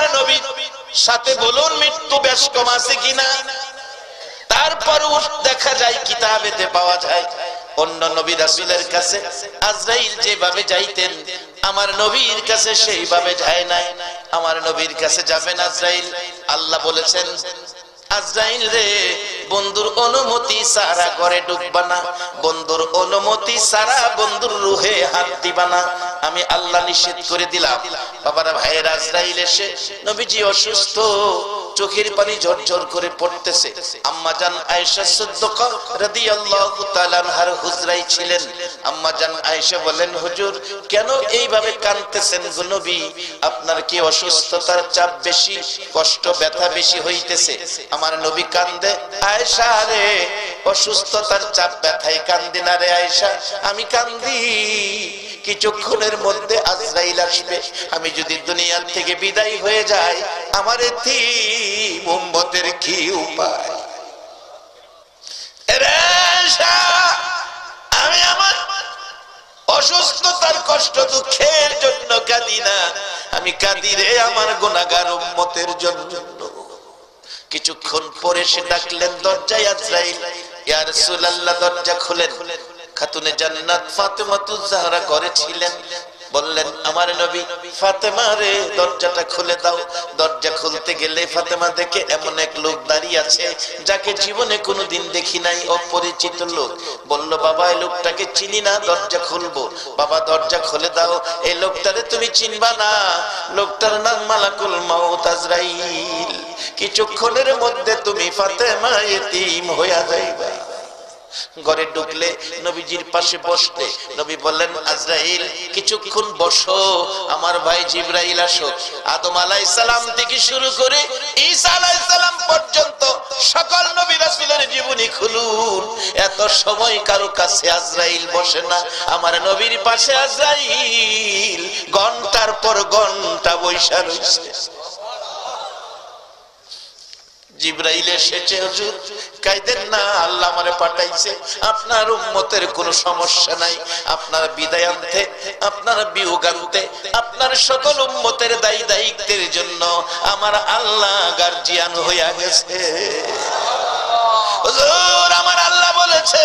আমার নবী সাথে বলুন মৃত্যু বেশ কম আছে কিনা? তারপরও দেখা যায় কিতাবেতে পাওয়া যায় অন্য নবী রাসূলের কাছে আজরাইল যেভাবে যাইতেন আমার নবীর কাছে সেইভাবে যায় নাই। আমার নবীর কাছে যাবেন আজরাইল, আল্লাহ বলেছেন আজরাইল রে বন্ধুর অনুমতি ছাড়া ঘরে ঢুকবা না, বন্ধুর অনুমতি ছাড়া বন্ধুর রূহে হাত দিবা না, আমি আল্লাহ নিষেধ করে দিলাম। বাবারা ভাইয়ের আজরাইল এসে নবীজি অসুস্থ, চোখের পানি ঝরঝর করে পড়তেছে। আম্মা জান আয়েশা সিদ্দিকা রাদিয়াল্লাহু তাআলা আনহার হুজরায় ছিলেন। আম্মা জান আয়েশা বলেন হুজুর কেন এইভাবে কাঁদতেছেন গো নবী, আপনার কি অসুস্থতার চাপ বেশি, কষ্ট ব্যথা বেশি হইতেছে? আমার নবী কান্দে, আয়েশা রে অসুস্থতার চাপ ব্যথায় কান্দি না রে আয়েশা, আমি কান্দি কিছুক্ষণের মধ্যে আজরাইল আসবে, আমি যদি দুনিয়ার থেকে বিদায় হয়ে যাই আমার এতিম উম্মতের কি উপায়? আমি আমার অসুস্থতার কষ্ট দুঃখের জন্য কাঁদি না, আমি কাঁদি রে আমার গুনাহগার উম্মতের জন্য। কিছুক্ষণ পরে সে ডাকলেন দরজায় আজরাইল, ইয়া রাসূলুল্লাহ দরজা খুলেন। খাতুনে জান্নাত ফাতেমাতুজ জাহরা ঘরে ছিলেন, বললেন আমার নবী ফাতেমা রে দরজাটা খুলে দাও। দরজা খুলতে গেলে ফাতেমা দেখে এমন এক লোক দাঁড়িয়ে আছে যাকে জীবনে কোনোদিন দেখি নাই, অপরিচিত লোক। বলল বাবা এই লোকটাকে চিনি না, দরজা খুলবো। বাবা দরজা খুলে দাও, এই লোকটারে তুমি চিনবা না, লোকটার নাম মালাকুল মাউত আজরাইল, কিছুক্ষণের মধ্যে তুমি ফাতেমা এতিম হইয়া যাইবা। ঘরে ঢুকলে নবীজির পাশে বসতে নবী বললেন আজরাইল কিছুক্ষণ বসো, আমার ভাই জিবরাইল আসো। আদম আলাইহিস সালাম থেকে শুরু করে ঈসা আলাইহিস সালাম পর্যন্ত সকল নবী রাসূলের জীবনী খুলুন, এত সময় কারো কাছে আজরাইল বসে না। আমার নবীর পাশে আজরাইল ঘন্টার পর ঘন্টা বসে রয়েছে। জিবরাইল এসেছে, হুজুর কাইদেন না, আল্লাহ আমারে পাঠাইছে, আপনার উম্মতের কোনো সমস্যা নাই, আপনার বিদায় আনতে, আপনার বিয়োগ আনতে, আপনার সকল উম্মতের দায়ী দায়িত্বের জন্য আমার আল্লাহ গার্জিয়ান হইয়া গেছে। হুজুর আমার আল্লাহ বলেছে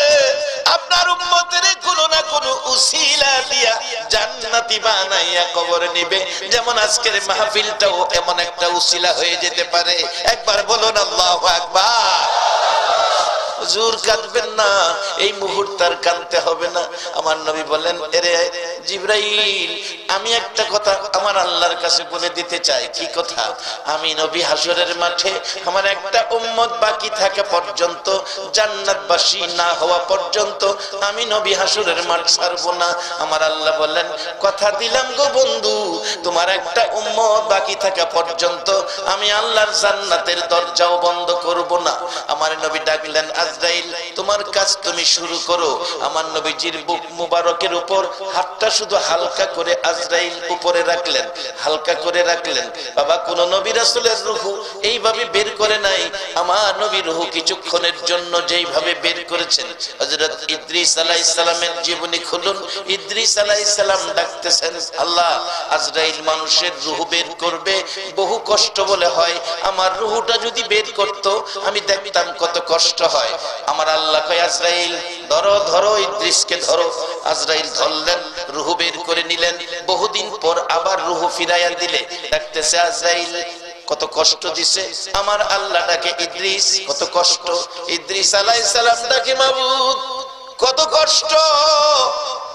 আপনার উম্মতের কোনো না কোনো উসিলা দিয়া জান্নাতি বানাইয়া কবর নিবে, যেমন আজকের মাহফিলটাও এমন একটা উসিলা হয়ে যেতে পারে। একবার বলুন আল্লাহু আকবার। হুজুর কাঁদবেন না, এই মুহূর্তে আর কাঁদতে হবে না। আমার নবী বলেন এরে জিবরাইল আমি একটা কথা আমার আল্লাহর কাছে বলে দিতে চাই। কি কথা? আমি নবী হাসরের মাঠে আমার একটা উম্মত বাকি থাকা পর্যন্ত, জান্নাতবাসী না হওয়া পর্যন্ত আমি নবী হাসরের মাঠ ছাড়বো না। আমার আল্লাহ বলেন কথা দিলাম গো বন্ধু, তোমার একটা উম্মত বাকি থাকা পর্যন্ত আমি আল্লাহর জান্নাতের দরজাও বন্ধ করব না। আমার নবী ডাকলেন আজরাইল তোমার কাজ তুমি শুরু করো। আমার নবীজির বুক মুবারকের উপর হাতটা শুধু হালকা করে আজরাইল উপরে রাখলেন, হালকা করে রাখলেন। বাবা কোন নবী রাসূলের রূহ এইভাবে বের করে নাই, আমার নবী রূহ কিছুক্ষণের জন্য যেইভাবে বের করেছেন। হযরত ইদ্রিস আলাইহিস সালামের জীবনী খুলুন, ইদ্রিস আলাইহিস সালাম ডাকতেছেন আল্লাহ আজরাইল মানুষের রূহ বের করবে, বহু কষ্ট বলে হয়, আমার রূহটা যদি বের করত আমি দেখতাম কত কষ্ট হয়। আমার আল্লাহ কয় আজরাইল ধরো ধরো, ইদ্রিসকে ধরো। আজরাইল ধরলেন, রূহ বের করে নিলেন। বহুদিন পর আবার রূহ ফিরাইয়া দিলে ডাকতেছে আজরাইল কত কষ্ট দিছে। আমার আল্লাহ ডাকে ইদ্রিস কত কষ্ট, ইদ্রিস আলাইহিস সালাম ডাকে মাবুদ কত কষ্ট,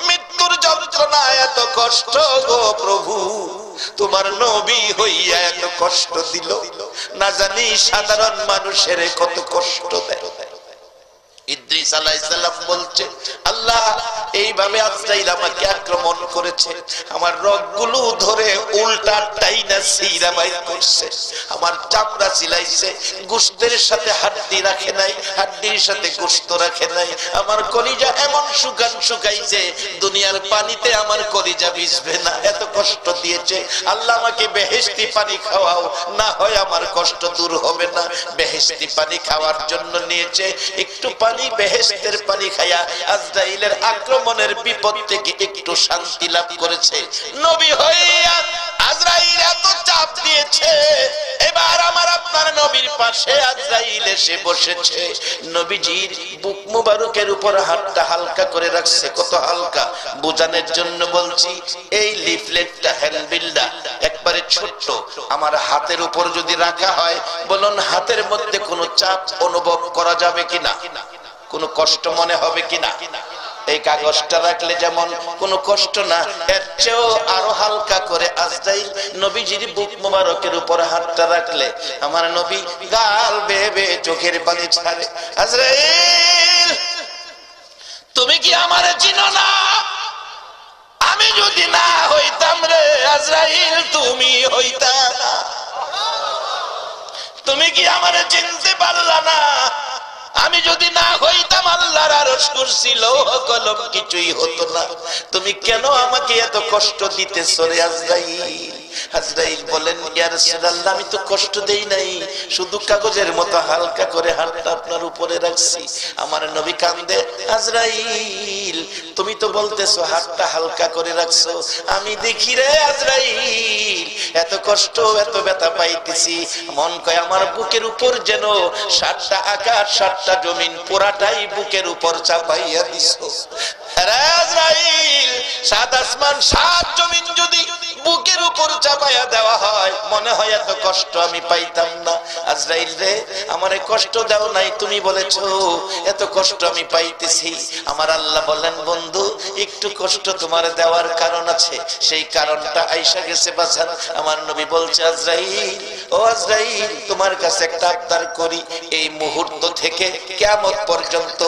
মৃত্যুর যন্ত্রণা এত কষ্ট গো প্রভু, তোমার নবী হইয়া এত কষ্ট দিল, না জানি সাধারণ মানুষের কত কষ্ট দেয়। ইদ্রিস আলাইহিস সালাম বলছে আল্লাহ এইভাবে আজরাইল আমাকে আক্রমণ করেছে, আমার রগগুলো ধরে উল্টা টাইনা ছিঁড়া বাইর করছে, আমার চামড়া ছিলাইছে, গোশতের সাথে হাড্ডি রাখে নাই, হাড্ডির সাথে গোশত রাখে নাই, আমার কলিজা এমন শুকাইছে দুনিয়ার পানিতে আমার কলিজা ভিজবে না, এত কষ্ট দিয়েছে। আল্লাহ আমাকে বেহেশতি পানি খাওয়াও, না হয় আমার কষ্ট দূর হবে না। বেহেশতি পানি খাওয়ার জন্য নিয়েছে, একটু পানি বেহেশতের পানি খায়া আজরাইলের আক্রমণের বিপদ থেকে একটু শান্তি লাভ করেছে। নবী হইয়া আজরাইল এত চাপ দিয়েছে, এবার আমার আপনার নবীর পাশে আজরাইল এসে বসেছে। নবীজির বুক মুবারকের উপর হাতটা হালকা করে রাখছে। কত হালকা বোঝানোর জন্য বলছি। এই লিফলেটটা হ্যান্ডবিলটা একবারে ছোট্ট, আমার হাতের উপর যদি রাখা হয়, বলুন হাতের মধ্যে কোনো চাপ অনুভব করা যাবে কিনা, কোনো কষ্ট মনে হবে কিনা? এই কাগজটা রাখলে যেমন কোনো কষ্ট না, এর চেয়েও আরো হালকা করে আজরাইল নবীজির বুক মোবারকের উপর হাতটা রাখলে আমার নবী গাল বেয়ে বেয়ে চোখের পানি ছাড়ে। আজরাইল, তুমি কি আমারে চিনো না? আমি যদি না হইতাম রে আজরাইল, তুমি হইতা না। তুমি কি আমারে চিনতে পারলা না? আমি যদি না হইতাম আল্লাহর আরশ কুরসি লৌহ কলম কিছুই হতো না। তুমি কেন আমাকে এত কষ্ট দিতেছ রে আজরাইল? আজরাইল বলেন, ইয়া রাসূলুল্লাহ, আমি তো কষ্ট দেই নাই, শুধু কাগজের মতো হালকা করে হাতটা আপনার উপরে রাখছি। আমার নবী কান্দে, আজরাইল তুমি তো বলতেছো হাতটা হালকা করে রাখছো, আমি দেখি রে আজরাইল এত কষ্ট এত ব্যথা পাইতেছি, মন কয় আমার বুকের উপর যেন 7টা আকাশ 7টা জমিন পুরাটাই বুকের উপর চাপাইয়া দিছো। আরে আজরাইল, 7 আসমান 7 জমিন যদি বুকের উপর চাপাইয়া দেওয়া হয়, মনে হয় এত কষ্ট আমি পাইতাম না। আজরাইল রে, আমারে কষ্ট দাও নাই, তুমি বলেছো এত কষ্ট আমি পাইতেছি। আমার আল্লাহ বলেন, বন্ধু একটু কষ্ট তোমার দেওয়ার কারণ আছে, সেই কারণটা আইসা গেছে বাজান। আমার নবী বলছে, আজরাইল ও আজরাইল, তোমার কাছে একটা আবদার করি, এই মুহূর্ত থেকে কিয়ামত পর্যন্ত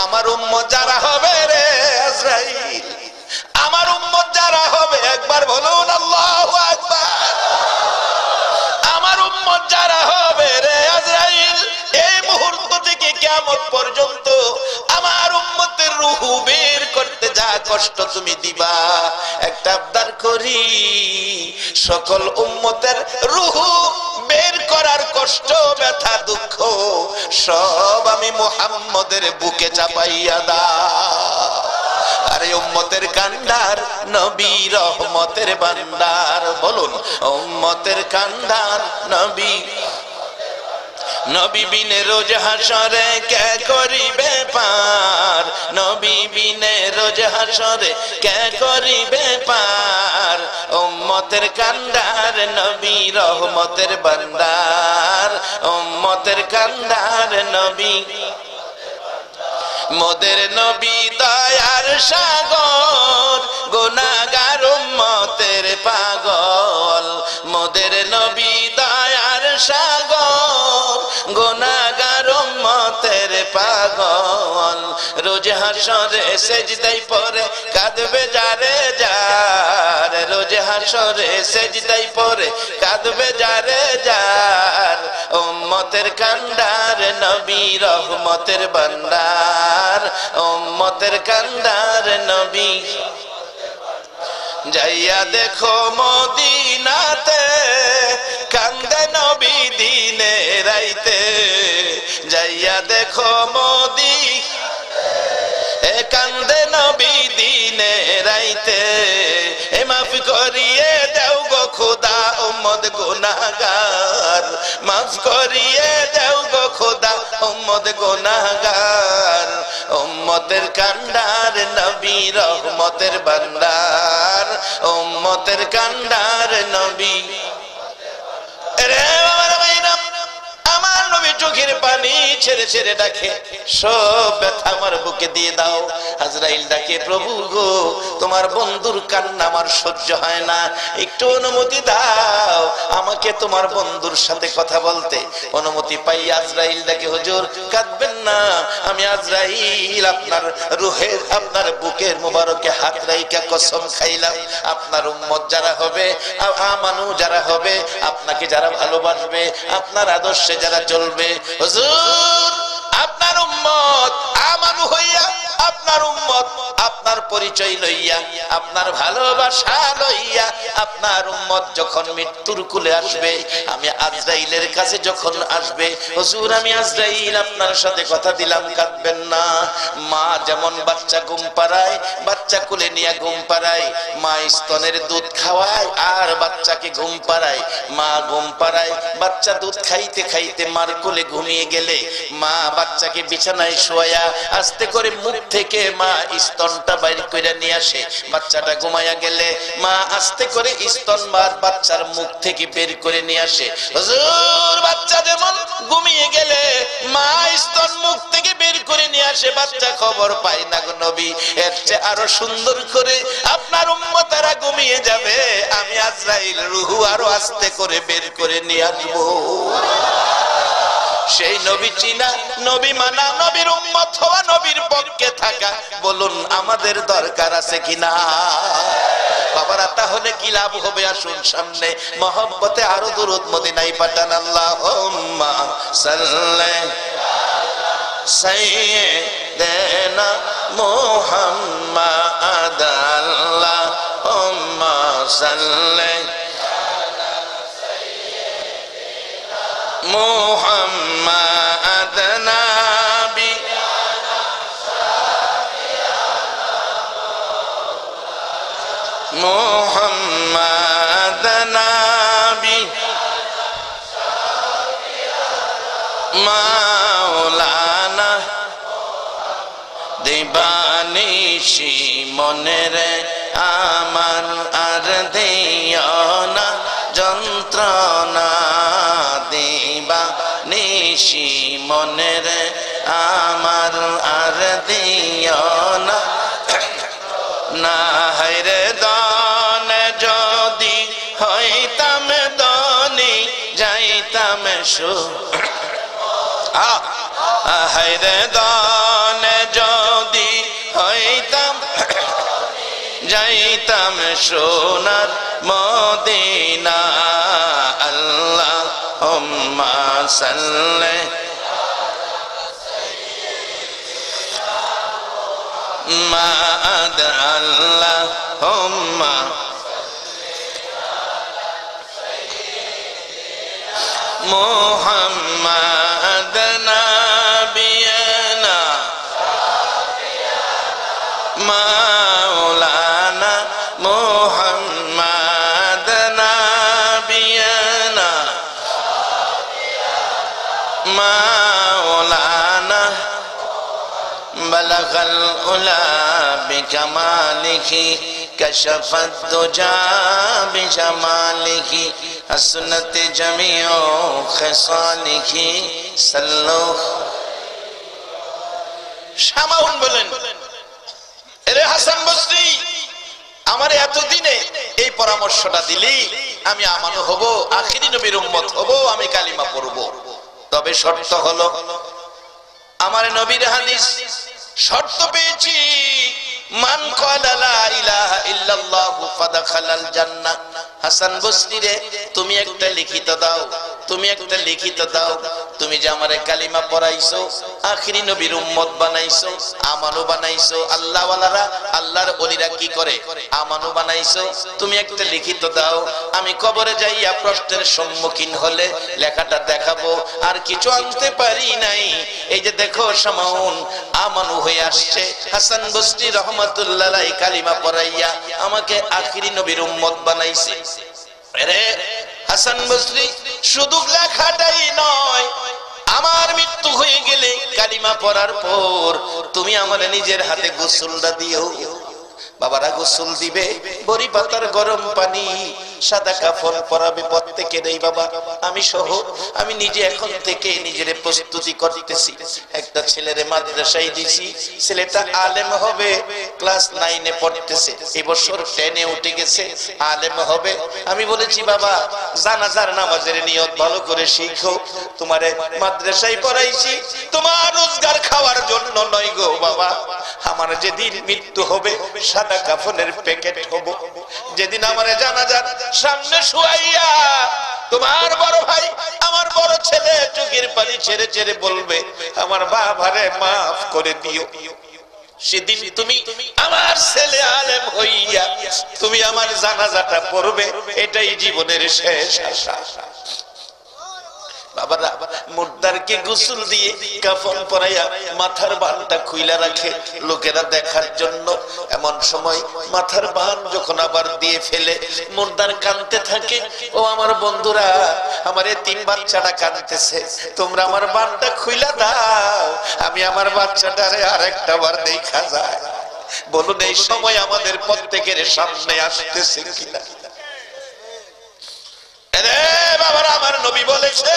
আমার উম্মত যারা হবে রে আজরাইল, আমার উম্মত যারা হবে, একবার বলুন আল্লাহু আকবার, আমার উম্মত যারা হবে রে আজরাইল, এই মুহূর্ত থেকে কিয়ামত পর্যন্ত আমার উম্মতের রূহ বের করতে যা কষ্ট তুমি দিবা, একটা আবদার করি, সকল উম্মতের রূহ বের করার কষ্ট ব্যথা দুঃখ সব আমি মুহাম্মদের বুকে চাপাইয়া দাও। আরে উম্মতের কান্ডার নবী রহমতের ভান্ডার, বলুন উম্মতের কান্ডার নবী, নবী বিনে রোজ হাসরে কে করিবে পার, নবী বিনে রোজ হাসরে কে করিবে পার, উম্মতের কান্ডার নবী রহমতের ভান্ডার, উম্মতের কান্ডার নবী, মোদের নবী দয়ার সাগর, গুনাহগার উম্মতের পাগল, মোদের নবী দয়ার সাগর, গুনাহগার উম্মতের পাগল, রোজ হাসরে সেজদায় পড়ে কাঁদবে যারে যার, রোজ হাসরে সেজদায় পড়ে কাঁদবে যারে যার, উম্মতের কান্ডার নবী রহমতের ভান্ডার, উম্মতের কান্ডার নবী। যাইয়া দেখো মদিনাতে কান্দে নবী দিনে রাইতে, যাইয়া দেখো মদিনাতে কান্দে নবী দিনে রাইতে, এ মাফ করিয়ে দেও গো খোদা উম্মত গুনাহগার, মাফ করিয়ে দেও গো খোদা উম্মত গুনাহগার, উম্মতের কান্ডার নবী রহমতের ভান্ডার, উম্মতের কান্ডার নবী। রে বাবার মাইনা, আমার নবী চোখের পানি ছেড়ে ছেড়ে ডাকে, সব ব্যথা আমার বুকে দিয়ে দাও। আজরাইল ডাকে, প্রভু গো তোমার বন্ধুর কান্না আমার সহ্য হয় না, একটু অনুমতি দাও আমাকে তোমার বন্ধুর সাথে কথা বলতে। অনুমতি পাই আজরাইল ডাকে, হুজুর কাঁদবেন না, আমি আজরাইল আপনার রূহের আপনার বুকের মোবারকে হাত রাইখা কসম খাইলাম, আপনার উম্মত যারা হবে, আমানু যারা হবে, আপনাকে যারা ভালোবাসবে, আপনার আদর্শে যারা চলবে, হুজুর আপনার উম্মত আমানু হইয়া, আপনার উম্মত আপনার পরিচয় লইয়া, আপনার ভালোবাসা লইয়া, আপনার উম্মত যখন মৃত্যুর কুলে আসবে, আমি আজরাইলের কাছে যখন আসবে, হুজুর আমি আজরাইল আপনার সাথে কথা দিলাম কাঁদবেন না। মা যেমন বাচ্চা ঘুম পাড়ায়, বাচ্চা কুলে নিয়ে ঘুম পাড়ায়, মা স্তনের দুধ খাওয়ায় আর বাচ্চাকে ঘুম পাড়ায়, মা ঘুম পাড়ায়, বাচ্চা দুধ খাইতে খাইতে মার কোলে ঘুমিয়ে গেলে মা বাচ্চাকে বিছানায় শোয়া আস্তে করে মুখ থেকে মা স্তনটা বাইর করে নিয়ে আসে। বাচ্চাটা ঘুমায়া গেলে মা আস্তে করে স্তন বাচ্চার মুখ থেকে বের করে নিয়ে আসে। হুজুর বাচ্চা যেমন ঘুমিয়ে গেলে মা স্তন মুখ থেকে বের করে নিয়ে আসে, বাচ্চা খবর পায় না গো নবী। এর চেয়ে আরো সুন্দর করে আপনার উম্মতেরা ঘুমিয়ে যাবে, আমি আজরাইল রূহ আরো আস্তে করে বের করে নিয়ে আসবো। সেই নবী চিনা, নবী মানা, নবীর উম্মত হওয়া, নবীর পক্ষে থাকা, বলুন আমাদের দরকার আছে কিনা? বাবারা তাহলে কি লাভ হবে? আসুন সামনে মহব্বতে আরো দুরূদ মদিনায় পাঠান। আল্লাহুম্মা সাল্লি সাইয়্যিদানা মুহাম্মাদ, আল্লাহুম্মা সাল্লি মুহাম্মাদ নাবি মুহাম্মাদ নাবি মাওলানা দিবানিশি মনের আমার আর দিও না যন্ত্রণা, দিবানিশি মনের আমার আর দিও না। না হায়রে দান যদি হইতাম দনি যাইতাম সু, হায়রে দান যদি হইতাম যাইতাম সোনার মদিনা। আল্লাহুম্মা সাল্লি মা'আদ, আল্লাহুম্মা মুহাম্মাদ নাবিয়ানা মাওলানা মুহাম্মাদ নাবিয়ানা মাওলানা বালাগাল উলা বিকামালিহি কাশাফাত দুজা বিজামালিহি হাসনাত জামিউ খিসালিহি সাল্লু। শামাউন বলেন, এরে হাসান বসরি, আমার এতদিনে এই পরামর্শটা দিলি, আমি আমানু হব, আখিরি নবীর উম্মত হব, আমি কালিমা পড়ব। তবে শর্ত হলো, আমার নবীর হাদিস শর্ত পেয়েছি, মান ক্বালা লা ইলাহা ইল্লাল্লাহু ফাদাখালাল জান্নাহ। হাসান বসরি রে, তুমি একটা লিখিত দাও, তুমি একটা লিখিত দাও, তুমি যে আমারে কালিমা পড়াইছো, আখিরি নবীর উম্মত বানাইছো, আমানু বানাইছো। আল্লাহ ওয়ালারা, আল্লাহর ওলিরা কি করে? আমানু বানাইছো, তুমি একটা লিখিত দাও, আমি কবরে যাইয়া প্রশ্নের সম্মুখীন হলে লেখাটা দেখাবো। আর কিছু আনতে পারি নাই, এই যে দেখো শামাউন আমানু হয়ে আসছে। হাসান বসরি রহমাতুল্লাহ আলাইহি কালিমা পড়াইয়া আমাকে আখিরি নবীর উম্মত বানাইছে। আরে হাসান বসরি শুধু লেখাটাই নয়, আমার মৃত্যু হয়ে গেলে কালিমা পড়ার পর তুমি আমার নিজের হাতে গোসলটা দিও। বাবারা গোসল দিবে, বড়ি পাতার গরম পানি, সাদা কাফন পরাবে প্রত্যেকের। এই বাবা আমি সহ আমি নিজে এখন থেকে নিজের প্রস্তুতি করতেছি। একটা ছেলেরে মাদ্রাসায় দিছি, ছেলেটা আলেম হবে, ক্লাস 9 এ পড়তেছে, এবছর 10 এ উঠে গেছে, আলেম হবে। আমি বলেছি বাবা জানাজার নামাজের নিয়ত ভালো করে শিখো, তোমারে মাদ্রাসায় পড়াইছি তোমার রোজগার খাওয়ার জন্য নয় গো বাবা। আমার যেদিন মৃত্যু হবে সাদা কাফনের প্যাকেট হব, যেদিন আমার জানাজার সামনে শুয়াইয়া তোমার বড় ভাই আমার বড় ছেলে চোখের পানি ছেড়ে ছেড়ে বলবে আমার বাবারে মাফ করে দিও। সেদিন তুমি আমার ছেলে আলেম হইয়া তুমি আমার জানাজাটা পড়বে, এটাই জীবনের শেষ আশা। বাবারা মুর্দারকে গোসল দিয়ে কাফন পরাইয়া মাথার বানটা খুইলা রাখে লোকেরা দেখার জন্য। এমন সময় মাথার বান যখন আবার দিয়ে ফেলে মুর্দার কাঁদতে থাকে, ও আমার বন্ধুরা আমার এতিম বাচ্চাটা কাঁদতেছে, তোমরা আমার বানটা খুইলা দাও, আমি আমার বাচ্চাটারে আরেকটা বার দেখা যায়। বলুন এই সময় আমাদের প্রত্যেকের সামনে আসতেছে কিনা? বাবারা আমার নবী বলেছে,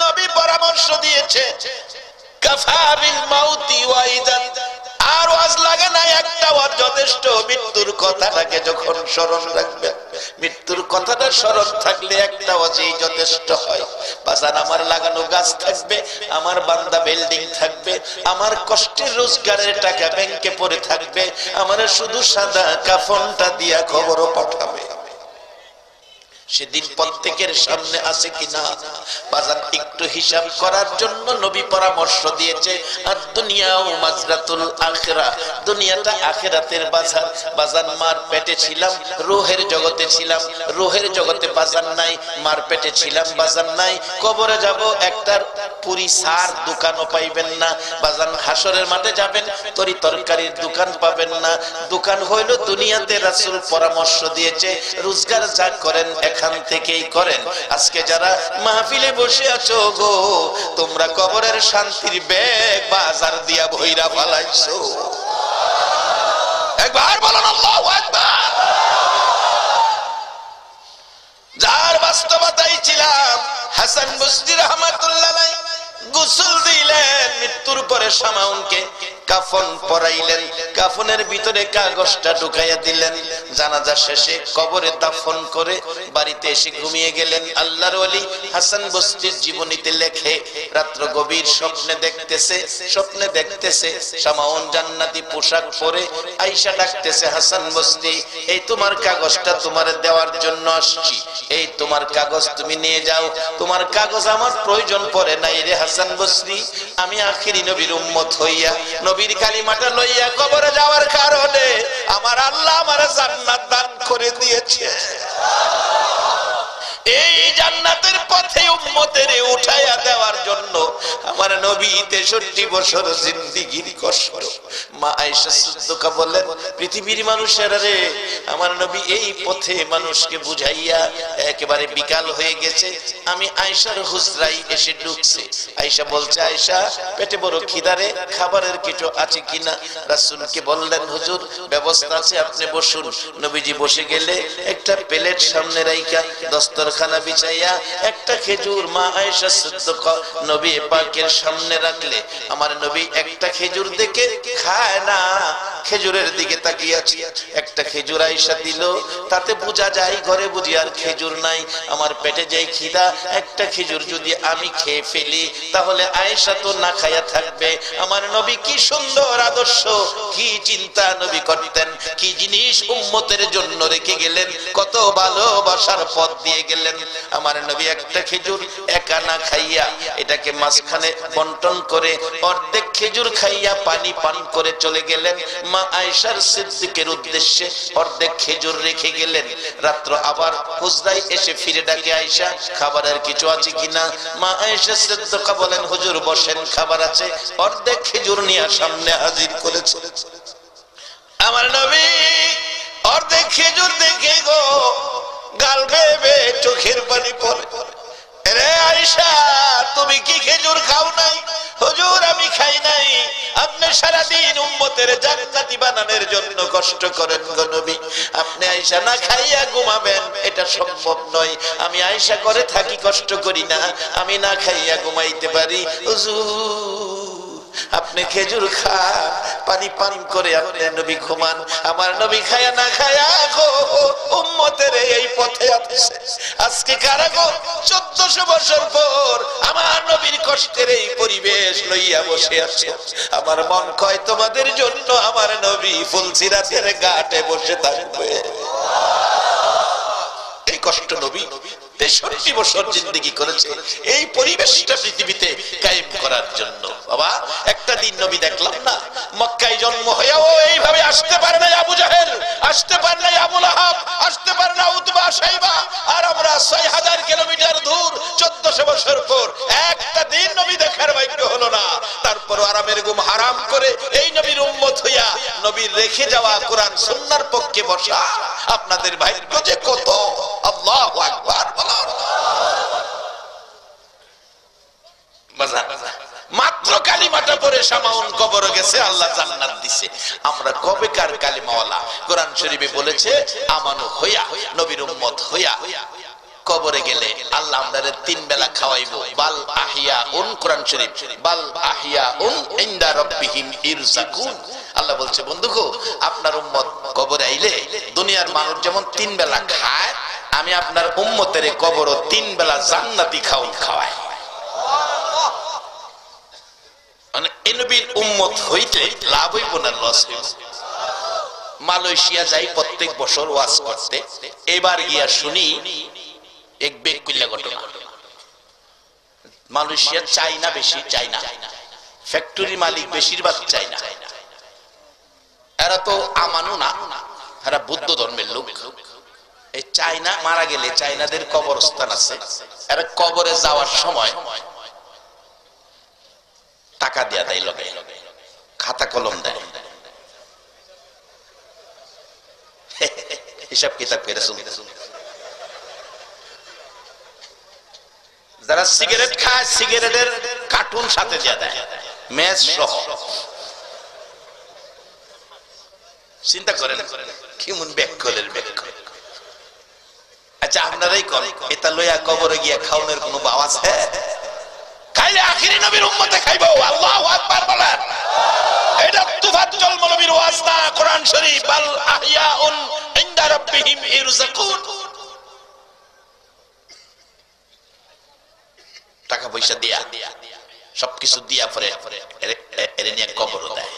নবী পরামর্শ দিয়েছে কাফা বিল মাউতি ওয়াইদান, আর ওয়াজ লাগে না একটা ওয়াজ যথেষ্ট। মৃত্যুর কথাটাকে যখন স্মরণ রাখবে, মৃত্যুর কথাটা স্মরণ থাকলে একটা ওয়াজই যথেষ্ট হয়। বাজার আমার লাগানো গাছ থাকবে, আমার বান্দা বিল্ডিং থাকবে, আমার কষ্টের রোজগারের টাকা ব্যাংকে পড়ে থাকবে, আমার শুধু সাদা কাফনটা দিয়া খবরও পাঠাবে। সেদিন প্রত্যেকের সামনে আছে কিনা বাজার একটু হিসাব করার জন্য নবী পরামর্শ দিয়েছে। আর দুনিয়াও মাজরাতুল আখিরা, দুনিয়াটা আখিরাতের বাজার। বাজার মার পেটে ছিলাম, রূহের জগতে ছিলাম, রূহের জগতে বাজার নাই, মার পেটে ছিলাম, বাজার নাই। কবরে যাব, একটার পুরি সার দোকানও পাইবেন না। বাজার হাসরের মাঠে যাবেন, তরি তরকারির দোকান পাবেন না। দোকান হইল দুনিয়াতে। রাসূল পরামর্শ দিয়েছে রোজগার যা করেন এখান থেকেই করেন। আজকে যারা মাহফিলে বসে আছো গো, তোমরা কবরের শান্তির ব্যাগ বাজার দিয়া ভইরা ফালাইছো। একবার বলুন আল্লাহু আকবার। যার বাস্তবতাই ছিলাম হাসান বসরি রাহমাতুল্লাহ আলাইহি গোসল দিলেন, মৃত্যুর পরে সামাউনকে কাফন পরাইলেন, কাফনের ভিতরে কাগজটা ঢুকাইয়া দিলেন। জানাজা শেষে কবরে দাফন করে বাড়িতে এসে ঘুমিয়ে গেলেন। আল্লাহর ওলি হাসান বসরির জীবনীতে লেখে, রাত্র গভীর স্বপ্নে দেখতেছে সামাউন জান্নাতি পোশাক পরে আয়েশা ডাকতেছে, হাসান বসরি এই তোমার কাগজটা তোমার দেওয়ার জন্য আসছি, এই তোমার কাগজ তুমি নিয়ে যাও, তোমার কাগজ আমার প্রয়োজন পড়ে নাই রে হাসান বসরি। আমি আখিরি নবীর উম্মত হইয়া নবীর কালিমাটা লইয়া কবরে যাওয়ার কারণে আমার আল্লাহ আমার জান্নাত দান করে দিয়েছে। এই জান্নাতের পথে উম্মতের উঠাইয়া দেওয়ার জন্য আমার নবী 63 বছর জিন্দেগির কষ্ট। মা আয়েশা সিদ্দিকা বলেন, পৃথিবীর মানুষেরা রে, আমার নবী এই পথে মানুষকে বুঝাইয়া একেবারে বিকাল হয়ে গেছে। আমি আয়েশার হুজরায় এসে ঢুকছি। আয়েশা বলছে, আয়েশা পেটে বড় খিদারে, খাবারের কিছু আছে কিনা? রাসূলকে বললেন, হুজুর ব্যবস্থা আছে, আপনি বসুন। নবীজি বসে গেলে একটা প্লেট সামনে রাইখা দস্তরখানা বিছাইয়া একটা খেজুর মা আয়েশা সিদ্দিকা নবী পাকের সামনে রাখলে আমার নবী একটা খেজুর দেখে খায় না, খেজুরের দিকে তাকিয়ে আছে। একটা খেজুর আয়েশা দিল, তাতে বোঝা যায় ঘরে বুঝি আর খেজুর নাই। আমার পেটে যেই খিদা, একটা খেজুর যদি আমি খেয়ে ফেলি তাহলে আয়েশা তো না খায়া থাকবে। আমার নবী কি সুন্দর আদর্শ, কি চিন্তা নবী করতেন, কি জিনিস উম্মতের জন্য রেখে গেলেন, কত ভালোবাসার পথ দিয়ে গেলেন। আমার নবী একটা খেজুর একা না খাইয়া এটাকে মাঝখানে বন্টন করে অর্ধেক খেজুর খাইয়া পানি পান করে চলে গেলেন। মা আয়েশার সিদ্দিকের উদ্দেশ্যে অর্ধেক খেজুর রেখে গেলেন। রাত্র আবার হুজরায় এসে ফিরে ডাকে, আয়েশা খাবারের কিছু আছে কিনা? মা আয়েশা সিদ্দিকা বলেন, হুজুর বসেন, খাবার আছে। অর্ধেক খেজুর নিয়ে সামনে হাজির করেছে। আমার নবী অর্ধেক খেজুর দেখে গো গাল বেয়ে চোখের পানি পড়ে। রে আয়েশা, তুমি কি খেজুর খাও নাই? হুজুর আমি খাই নাই। আপনি সারাদিন উম্মতের জান্নাতি বানানোর জন্য কষ্ট করেন গো নবী, আপনি আয়েশা না খাইয়া ঘুমাবেন এটা সম্ভব নয়। আমি আয়েশা করে থাকি, কষ্ট করি না, আমি না খাইয়া ঘুমাইতে পারি। হুজুর আপনি খেজুর খান, পানি পান করে আপনি নবী ঘুমান। আমার নবী খায়া না খায়া গো উম্মতের এই পথে আছে। আজকে কারা গো 1400 বছর পর আমার নবীর কষ্টের এই পরিবেশ লইয়া বসে আছে। আমার মন কয় তোমাদের জন্য আমার নবী ফুলসিরাতের ঘাটে বসে থাকবে। এই কষ্ট নবী 63 বছর জিন্দেগি করেছে এই পরিবেশটা পৃথিবীতে কায়েম করার জন্য। বাবা একটা দিন নবী দেখলাম না মক্কায় জন্ম হয়েও এইভাবে আসতে পারে না আবু জাহেল, আসতে পারে না আবু লাহাব, আসতে পারে না উতবা শাইবা, আর আমরা 6000 কিলোমিটার দূর 1400 বছর পর একটা দিন নবী দেখার ভাগ্য হলো না। তারপর আরামের ঘুম হারাম করে এই নবীর উম্মত হইয়া নবীর রেখে যাওয়া কোরআন সুন্নাহর পক্ষে বসা আপনাদের ভাগ্য যে কত। আল্লাহু আকবার। মাত্র কালিমাটা পড়ে সামাউন কবরে গেছে, আল্লাহ জান্নাত দিছে। আমরা কবেকার কালিমাওয়ালা? কোরআন শরীফে বলেছে আমানু হইয়া নবীর উম্মত হইয়া কবরে গেলে আল্লাহ আমাদের 3 বেলা খাওয়াইবো। বাল আহিয়াউন, কোরআন শরীফ, বাল আহিয়াউন ইনদা রাব্বিহিম ইরজাকুন। আল্লাহ বলছে বন্ধু গো, আপনার উম্মত কবরে আইলে দুনিয়ার মানুষ যেমন 3 বেলা খায়, আমি আপনার উম্মতের কবরও 3 বেলা জান্নাতি খাওয়াই খাওয়াই। মানে এই নবীর উম্মত হইতে লাভ হইব না লস হইব? মালয়েশিয়া যাই প্রত্যেক বছর ওয়াজ করতে, এবার গিয়া শুনি এক বেকুল্লা ঘটনা। মালয়েশিয়া চাইনা বেশি, চাইনা ফ্যাক্টরি মালিক বেশিরভাগ চাইনা। এরা তো আমানু না, এরা বুদ্ধ ধর্মের লোক। এই চাইনা মারা গেলে চাইনাদের কবরস্থান আছে, এরা কবরে যাওয়ার সময় টাকা দিয়া দেয়, লগে খাতা কলম দেয়, হিসাব কিতাব করে শুনতে। যারা সিগারেট খায় সিগারেটের কার্টুন সাথে দিয়া দেয়, ম্যাচ সহ। চিন্তা করেন কেমন ব্যাকলের ব্যাক। আচ্ছা আপনারাই করেন, এটা লইয়া কবরে গিয়া খাওয়ানোর কোনো ভাব আছে? খাইলে আখিরি নবীর উম্মতে খাইবো। আল্লাহু আকবার বলেন। এটা তুফাজ্জল নবীর ওয়াজ না, কোরআন শরীফ। বাল আহিয়াউন ইনদা রাব্বিহিম ইরজাকুন। টাকা পয়সা দিয়া সবকিছু দিয়া পরে এর নিয়ে কবর দেয়,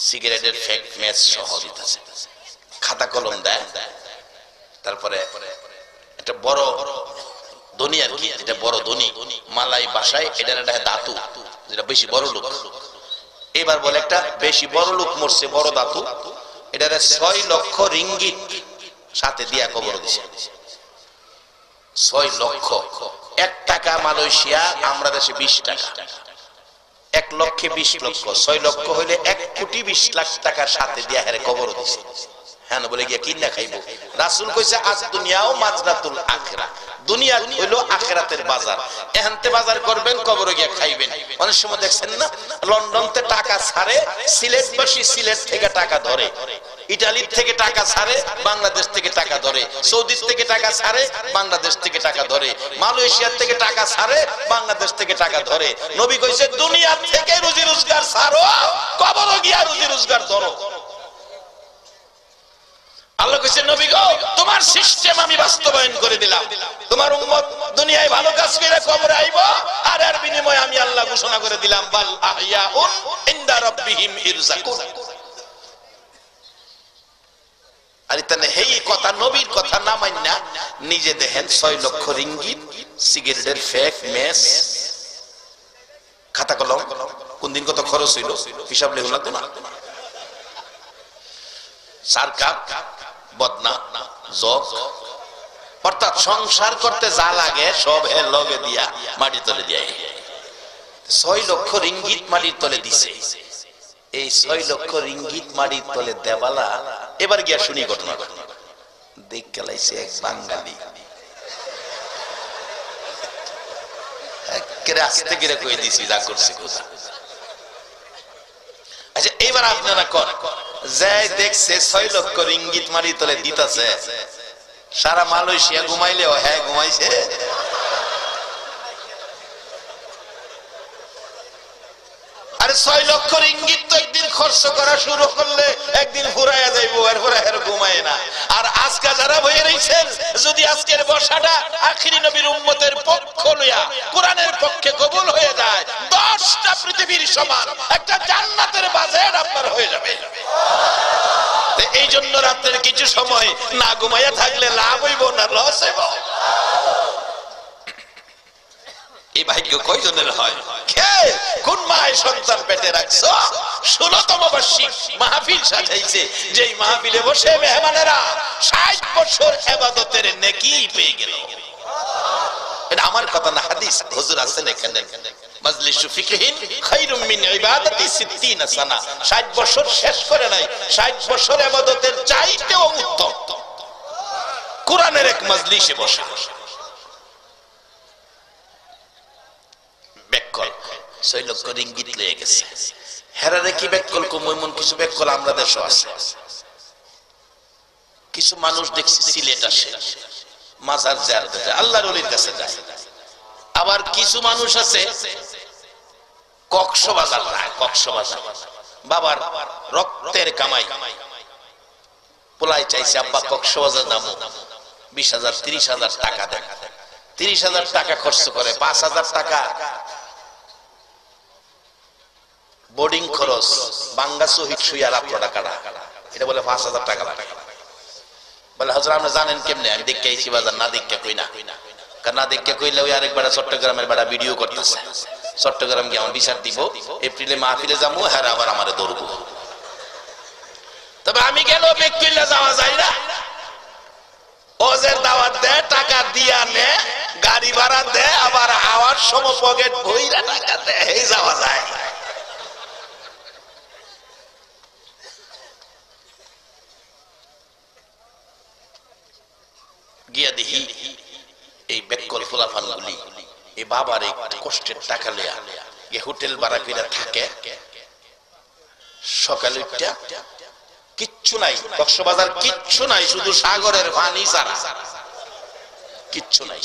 সিগারেটের ফেক ম্যাচ সহ দিতেছে, খাতা কলম দেয়। তারপরে একটা বড় ধনী আর কি, এটা বড় ধনী মালাই বাসায়, এটা একটা ধাতু যেটা বেশি বড় লোক। এবার বলে একটা বেশি বড় লোক মরছে, বড় ধাতু, এটা 6 লক্ষ রিঙ্গিত সাথে দিয়া কবর দিছে। 6 লক্ষ। 1 টাকা মালয়েশিয়া, আমরা দেশে 20 টাকা। 1 লক্ষে 20 লক্ষ, 6 লক্ষ হইলে 1 কোটি 20 লাখ টাকার সাথে দিয়া হেরে কবর দিছে। হ্যাঁ বলে গিয়া কিনা খাইবো। রাসূল কইছে আজ দুনিয়াও মাজরাতুল আখিরা, দুনিয়া হইলো আখিরাতের বাজার। এখানতে বাজার করবেন, কবরে গিয়া খাইবেন। অনেক সময় দেখছেন না লন্ডনতে টাকা ছাড়ে, সিলেটবাসী সিলেট থেকে টাকা ধরে, ইটালির থেকে টাকা ছাড়ে, বাংলাদেশ থেকে টাকা ধরে, সৌদি থেকে টাকা ছাড়ে, বাংলাদেশ থেকে টাকা ধরে, মালয়েশিয়ার থেকে টাকা ছাড়ে, বাংলাদেশ থেকে টাকা ধরে। নবী কইছে দুনিয়ার থেকে রুজি রোজগার ছাড়ো, কবরে গিয়া রুজি রোজগার ধরো। আল্লাহ কইছে নবী গো, তোমার সিস্টেম আমি বাস্তবায়ন করে দিলাম। তোমার উম্মত দুনিয়ায় ভালো কাজ করে কবরে আইবো, আর এর বিনিময়ে আমি আল্লাহ ঘোষণা করে দিলাম বাল আহিয়াউন ইনদা রাব্বিহিম ইরজাকুন। আর তাহলে এই কথা নবীর কথা না মাইনা নিজে দেখেন 6 লক্ষ রিঙ্গিত সিগারেটের ফেক মেস, খাতা কলম, কোন দিন কত খরচ হইল হিসাব লেখা লাগতো না। সারকাপ, বদনা, জগ, অর্থাৎ সংসার করতে যা লাগে সব এর লগে দিয়া মাটি তলে দিয়া 6 লক্ষ রিঙ্গিত মাটির তলে দিছে। এই 6 লক্ষ রিঙ্গিত মাটির তলে দেবালা। এবার গিয়া শুনি ঘটনা। দেখ গেলাইছে এক বাঙালি, আস্তে করে কয়ে দিছি যা করছে কথা। আচ্ছা এবার আপনারা কর, যাই দেখছে 6 লক্ষ রিঙ্গিত মারি তলে দিতেছে, সারা মালয়েশিয়া ঘুমাইলেও হ্যাঁ ঘুমাইছে। আরে 6 লক্ষ রিঙ্গিত তো একদিন খরচ করা শুরু করলে একদিন ফুরাইয়া যাইবো, এরপরে আর ঘুমায় না। আর আজকে যারা বইয়ে রয়েছেন, যদি আজকের বর্ষাটা আখিরি নবীর উম্মতের পক্ষ লইয়া কোরআনের পক্ষে কবুল হয়ে যায়, 10টা পৃথিবীর সমান একটা জান্নাতের বাজেট আপনার হয়ে যাবে। এই জন্য রাতের কিছু সময় না ঘুমাইয়া থাকলে লাভ হইব না লস হইব? এই ভাগ্য কয়জনের হয়? কোন মায়ের সন্তান পেটে রাখছো? 16তম বার্ষিক মাহফিল সাজাইছে, যেই মাহফিলে বসে মেহমানেরা 60 বছর ইবাদতের নেকি পেয়ে গেল। এটা আমার কথা না, হাদিস। হুজুর আছেন এখানে, মাজলিসু ফিকহিন খায়রুম মিন ইবাদাতি 60 সানা। 60 বছর শেষ করে নাই, 60 বছর ইবাদতের চাইতেও উত্তম কোরআনের এক মাজলিসে বসা। বেকল 6 লক্ষ রিঙ্গিত লয়ে গেছে। হেরারে কি বেকল কমন কিছু বেকল আমরা দেশে আছে। কিছু মানুষ দেখছি সিলেট আসে, মাজার জিয়ারতে যায়, আল্লাহর ওলির কাছে যায়। আবার কিছু মানুষ আছে কক্সবাজার যায়, কক্সবাজার বাবার রক্তের কামাই, পোলাই চাইছে আব্বা কক্সবাজার নামো, 20,000 30,000 টাকা দেয়। 30,000 টাকা খরচ করে, 5,000 টাকা বোর্ডিং খরচ, বাঙ্গা শহীদ শুইয়া রাত্র টাকা, এটা বলে 5,000 টাকা লাগে। বলে হুজুর আপনি জানেন কেমনে? আমি দেখে আইছি বাজার, না দেখে কই না, কারণ না দেখে কইলে ওই আরেকবার চট্টগ্রামের বেড়া ভিডিও করতেছে, চট্টগ্রাম গিয়ে আমার বিচার দিব, এপ্রিলে মাহফিলে যাবো, হ্যাঁ আবার আমারে দৌড়বো। তবে আমি গেল বেকুল্লা যাওয়া যায় না, ওজের দাওয়াত দেয়, টাকা দিয়া নে, গাড়ি ভাড়া দেয়, আবার আওয়ার সময় পকেট ভইরা টাকা দেয়, এই যাওয়া যায়। গিয়া দেখি এই বেকল ফুলাফান গুলি এই বাবার এই কষ্টের টাকা লইয়া গিয়ে হোটেল ভাড়া করে থাকে। সকালে উঠা কিচ্ছু নাই, কক্সবাজার কিচ্ছু নাই, শুধু সাগরের পানি ছাড়া কিচ্ছু নাই।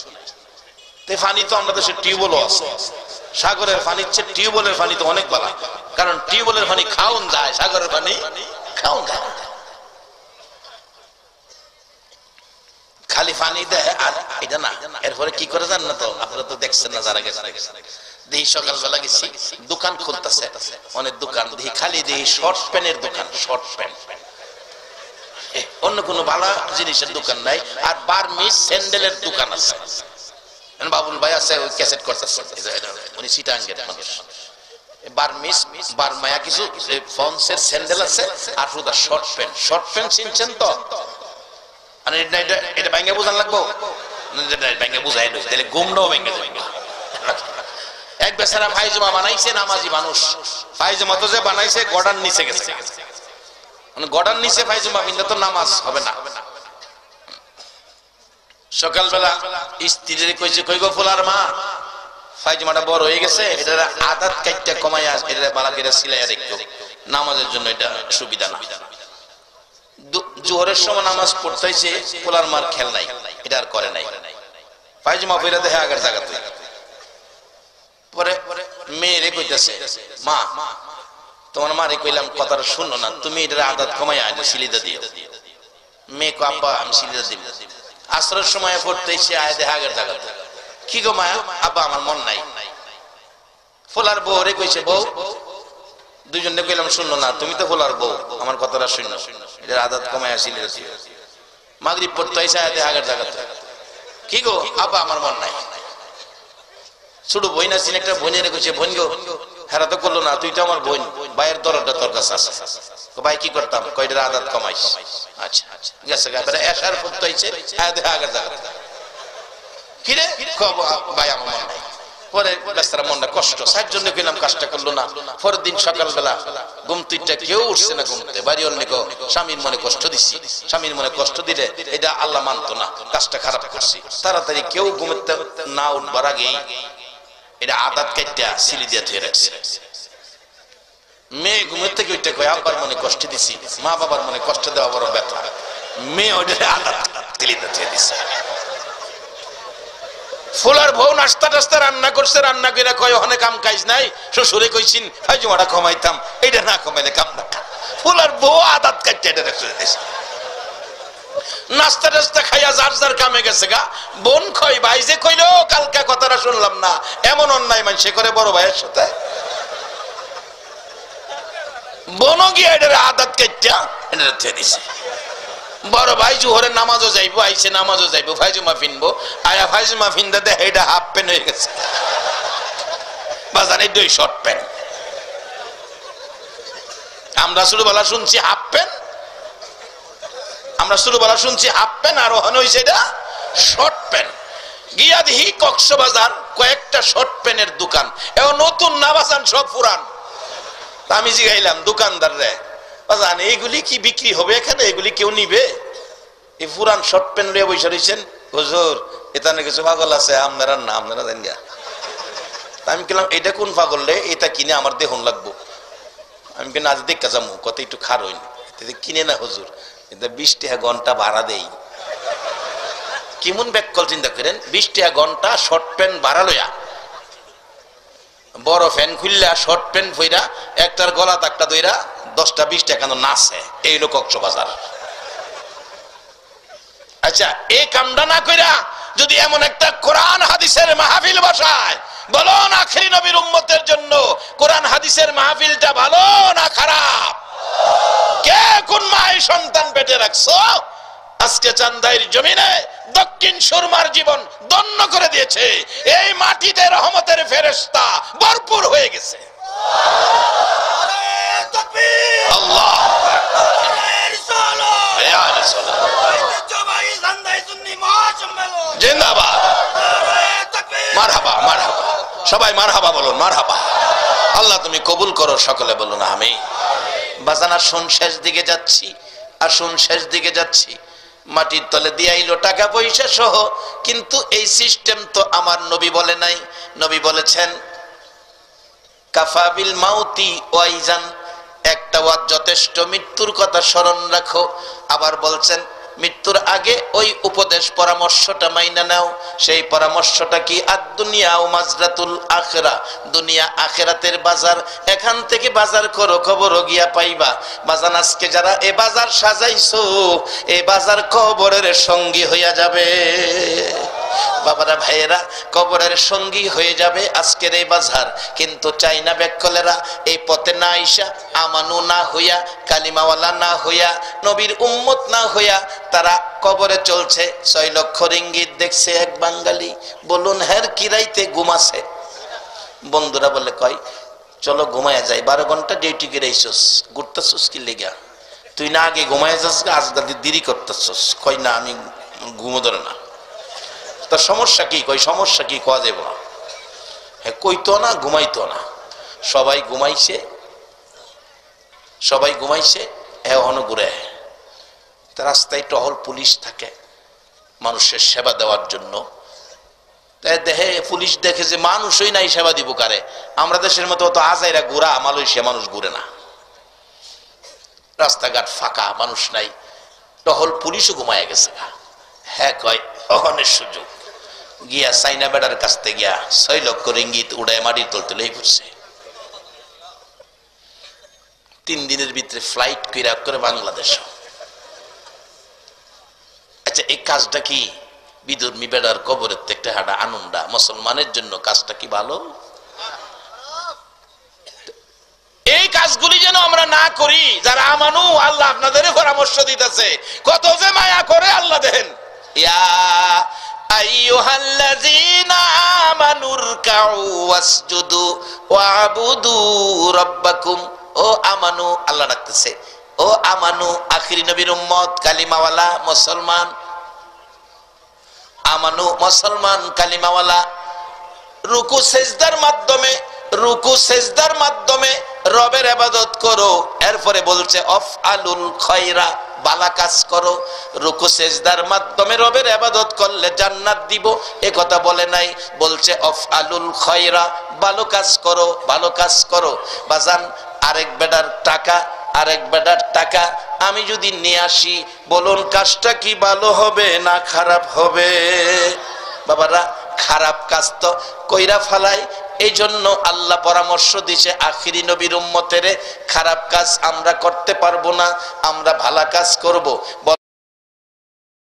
পানি তো আমাদের দেশে টিউবওয়েলও আছে, সাগরের পানির চেয়ে টিউবওয়েলের পানি তো অনেক ভালো, কারণ টিউবওয়েলের পানি খাওন যায়, সাগরের পানি খাওন যায়। খালি পানি দেয় আর এটা না। এরপরে কি করে জান না, তো আপনারা তো দেখছেন না, যারা গেছে দেখি সকালবেলা গেছি, দোকান খুলতেছে, অনেক দোকান দেখি, খালি দেখি শর্ট প্যান্টের দোকান, শর্ট প্যান্ট, অন্য কোনো ভালো জিনিসের দোকান নাই। আর বার্মিজ স্যান্ডেলের দোকান আছে, বাবুল ভাই আছে, ওই ক্যাসেট করতেছে, উনি চিটাঙ্গের মানুষ। বার্মিজ বার্মায়া কিছু ফন্সের স্যান্ডেল আছে, আর শুধু শর্ট প্যান্ট। শর্ট প্যান্ট চিনছেন তো? এটা ভাঙ্গা বুঝান লাগবো, ভাঙ্গা বুঝাই তাহলে গুমটাও ভেঙে যাবে। এক বেচারা ফাইজমা বানাইছে, নামাজি মানুষ, ফাইজমা তো যে বানাইছে গড়ার নিচে গেছে, গড়ার নিচে ফাইজমা বিন্দা তো নামাজ হবে না। সকালবেলা স্ত্রীর কইছে, কই গো ফুলার মা, ফাইজমাটা বড় হয়ে গেছে, এটা আদাত কাইটটা কমাইয়া এটা বালা করে সিলাইয়া রাখতো, নামাজের জন্য এটা সুবিধা না। জোহরের সময় নামাজ পড়তেছে, পোলার মার খেল নাই, এটা আর করে নাই, ফাইজমা ফিরে দেখে আগের জায়গাতে। পরে মেয়েরে কইতেছে, মা তোমার মারে কইলাম কথাটা শুনো না, তুমি এটার আদাত কমাই আজ সিলিদা দিও। মেয়ে কো আব্বা আমি সিলিদা দিব। আসরের সময় পড়তেছে, আয় দেখে আগের জায়গাতে। কি গো মায়া? আব্বা আমার মন নাই। ফোলার বউ রে কইছে, বউ দুইজনে কইলাম শুনলো না, তুমি তো ফোলার বউ, আমার কথাটা শুনো, এটার আদাত কমাই আসিলে। মাগরিব পড়তে হয়েছে, আয়াতে আগের জায়গাতে। কি গো? আব্বা আমার মন নাই। ছোট বই না ছিল একটা, বোনের কইছে, বোন গো হেরা তো করলো না, তুই তো আমার বোন, ভাইয়ের দরদটা তোর কাছে আছে। ভাই কি করতাম? কয়টার আদাত কমাইস। আচ্ছা গেছে এসার পড়তে হয়েছে, আয়াতে আগের জায়গাতে। কি রে? ভাই আমার মন নাই। পরে বেচারা মনটা কষ্ট, 60 জন গেলাম, কাজটা করলো না। পরের দিন সকালবেলা ঘুম তুইটা কেউ উঠছে না ঘুমতে, বাড়ি অনেক স্বামীর মনে কষ্ট দিচ্ছি, স্বামীর মনে কষ্ট দিলে এটা আল্লাহ মানতো না, কাজটা খারাপ করছি। তাড়াতাড়ি কেউ ঘুমতে না উঠবার আগেই এটা আদাত কাইটা সিলি দিয়ে ধুয়ে রাখছে। মেয়ে ঘুমের থেকে ওইটা কয়, আব্বার মনে কষ্ট দিছি, মা বাবার মনে কষ্ট দেওয়া বড় ব্যথা। মেয়ে ওইটা আদাত তিলি দিয়ে ধুয়ে দিছে। ফুলার বউ নাস্তা টাস্তা রান্না করছে, রান্না করে কয় ওখানে কাম কাজ নাই, শ্বশুরে কইছিন ফাইজমাটা কমাইতাম, এটা না কমাইলে কাম না। ফুলার বউ আদাত কাটতে এটা রেখে দিয়েছে। নাস্তা টাস্তা খাইয়া যার যার কামে গেছে গা। বোন কই, ভাই যে কইলো কালকে কথাটা শুনলাম না, এমন অন্যায় মানুষে করে বড় ভাইয়ের সাথে। বনো গিয়া এটার আদাত কাইটা এটা থে দিছে। বড় ভাই জোহরে নামাজও যাইবো, আইছে নামাজও যাইবো, ফাইজুমা ফিনবো, আয়া ফাইজুমা ফিনদা দেখে এটা হাফ প্যান্ট হয়ে গেছে, বাজারে দুই শর্ট প্যান্ট। আমরা ছোটবেলা শুনছি হাফ প্যান্ট, আমরা ছোটবেলা শুনছি হাফ প্যান্ট, আর ওখানে হয়েছে এটা শর্ট প্যান্ট। গিয়া দেখি কক্সবাজার কয়েকটা শর্ট প্যান্টের দোকান, এও নতুন না বাজান, সব পুরান। আমি জিগাইলাম দোকানদার রে, বাজান এইগুলি কি বিক্রি হবে এখানে, এগুলি কেউ নিবে? এই পুরান শর্ট প্যান্ট লিয়ে বসে রয়েছেন। হুজুর এখানে কিছু পাগল আছে, আপনারা না, আপনারা জান গা। আমি বললাম এটা কোন পাগল রে, এটা কিনে আমার দেখুন লাগবো। আমি কেন আজ দেখা যাবো, কত একটু খার হইনি, কিনে না হুজুর, এটা 20 টাকা ঘন্টা ভাড়া দেই। কেমন ব্যাককল চিন্তা করেন, 20 টাকা ঘন্টা শর্ট প্যান্ট ভাড়া লইয়া, বড় ফ্যান খুললা শর্ট প্যান্ট ফইরা একটার গলা তাকটা দইরা 10টা 20 টাকা নাচে, এই লোক কক্সবাজার। আচ্ছা এই কামটা না কইরা যদি এমন একটা কোরআন হাদিসের মাহফিল বসায়, বলুন আখিরি নবীর উম্মতের জন্য কোরআন হাদিসের মাহফিলটা ভালো না খারাপ? কে কোন মায়ের সন্তান পেটে রাখছো? আজকে চান্দাইর জমিনে দক্ষিণ সুরমার জীবন ধন্য করে দিয়েছে, এই মাটিতে রহমতের ফেরেশতা ভরপুর হয়ে গেছে। আল্লাহ জিন্দাবাদ, মারহাবা মারহাবা, সবাই মারহাবা বলুন, মারহাবা। আল্লাহ তুমি কবুল করো, সকলে বলুন আমিন। বাজান আসুন শেষ দিকে যাচ্ছি, আসুন শেষ দিকে যাচ্ছি। মাটির তলে দিয়ে আইলো টাকা পয়সা সহ, কিন্তু এই সিস্টেম তো আমার নবী বলে নাই। নবী বলেছেন কাফাবিল মাউতি ওয়াইজান, একটা ওয়াজ যথেষ্ট, মৃত্যুর কথা স্মরণ রাখো। আবার বলছেন মৃত্যুর আগে ওই উপদেশ পরামর্শটা মাইনা নাও। সেই পরামর্শটা কি? আদ-দুনিয়া ও মাজরাতুল আখিরা, দুনিয়া আখিরাতের বাজার, এখান থেকে বাজার করো, খবর গিয়া পাইবা। বাজান আজকে যারা এ বাজার সাজাইছো, এই বাজার কবরের সঙ্গী হইয়া যাবে। বাবারা ভাইয়েরা, কবরের সঙ্গী হয়ে যাবে আজকের এই বাজার। কিন্তু চাইনা ব্যাককলেরা এই পথে না আইসা, আমানু না হইয়া, কালিমাওয়ালা না হইয়া, নবীর উম্মত না হইয়া তারা কবরে চলছে। 6 লক্ষ রিঙ্গিত দেখছে এক বাঙালি। বলুন হের কিরাইতে ঘুমাছে। বন্ধুরা বলে কয় চলো ঘুমায়া যাই, 12 ঘন্টা ডিউটি করে আইসস, ঘুরতেছস কি লেগা? তুই না আগে ঘুমায়া যাস, আজ দেরি করতেছস। কই না আমি ঘুমো ধরে না। তার সমস্যা কি? কই সমস্যা কি কোয়া যাবে না। হ্যাঁ কইতো না, ঘুমাইতো না। সবাই ঘুমাইছে, সবাই ঘুমাইছে, এখনো ঘুরে। রাস্তায় টহল পুলিশ থাকে মানুষের সেবা দেওয়ার জন্য। দেখে পুলিশ দেখে যে মানুষই নাই, সেবা দিব কারে? আমরা দেশের মতো তো আজাইরা ঘুরা, মালয়েশিয়া মানুষ ঘুরে না। রাস্তাঘাট ফাঁকা, মানুষ নাই, টহল পুলিশও ঘুমায় গেছে। হ্যাঁ কয় অহনের সুযোগ, গিয়া চাইনা বেড়ার কাছ থেকে গিয়া 6 লক্ষ রিঙ্গিত উড়ায় মাটির তল তুলেই পড়ছে। 3 দিনের ভিতরে ফ্লাইট করে বাংলাদেশ। আচ্ছা এই কাজটা কি? বিধর্মী বেড়ার কবরের থেকে হাঁটা আনন্দা মুসলমানের জন্য কাজটা কি ভালো? এই কাজগুলি যেন আমরা না করি। যারা আমানু, আল্লাহ আপনাদের পরামর্শ দিতেছে, কত যে মায়া করে আল্লাহ দেখেন। ইয়া আইয়ুহাল্লাযীনা আমানুর কাউ ওয়াসজুদু ওয়াবুদু রাব্বাকুম। ও আমানু, আল্লাহ ডাকতেছে, ও আমানু আখিরি নবীর উম্মত, কালিমাওয়ালা মুসলমান, আমানু মুসলমান কালিমাওয়ালা, রুকু সেজদার মাধ্যমে, রুকু সেজদার মাধ্যমে রবের ইবাদত করো। এরপরে বলছে আফআলুল খায়রা, ভালো কাজ করো। রুকু সেজদার মাধ্যমে রবের ইবাদত করলে জান্নাত দিব, এ কথা বলে নাই। বলছে আফআলুল খায়রা, ভালো কাজ করো, ভালো কাজ করো। বাজান আরেক বেটার টাকা, আরেক বেটার টাকা আমি যদি নিয়ে আসি, বলুন কাজটা কি ভালো হবে না খারাপ হবে? বাবারা খারাপ কাজ তো কইরা ফালাই। এই জন্য আল্লাহ পরামর্শ দিছে আখিরি নবীর উম্মতের, খারাপ কাজ আমরা করতে পারবো না, আমরা ভালো কাজ করব।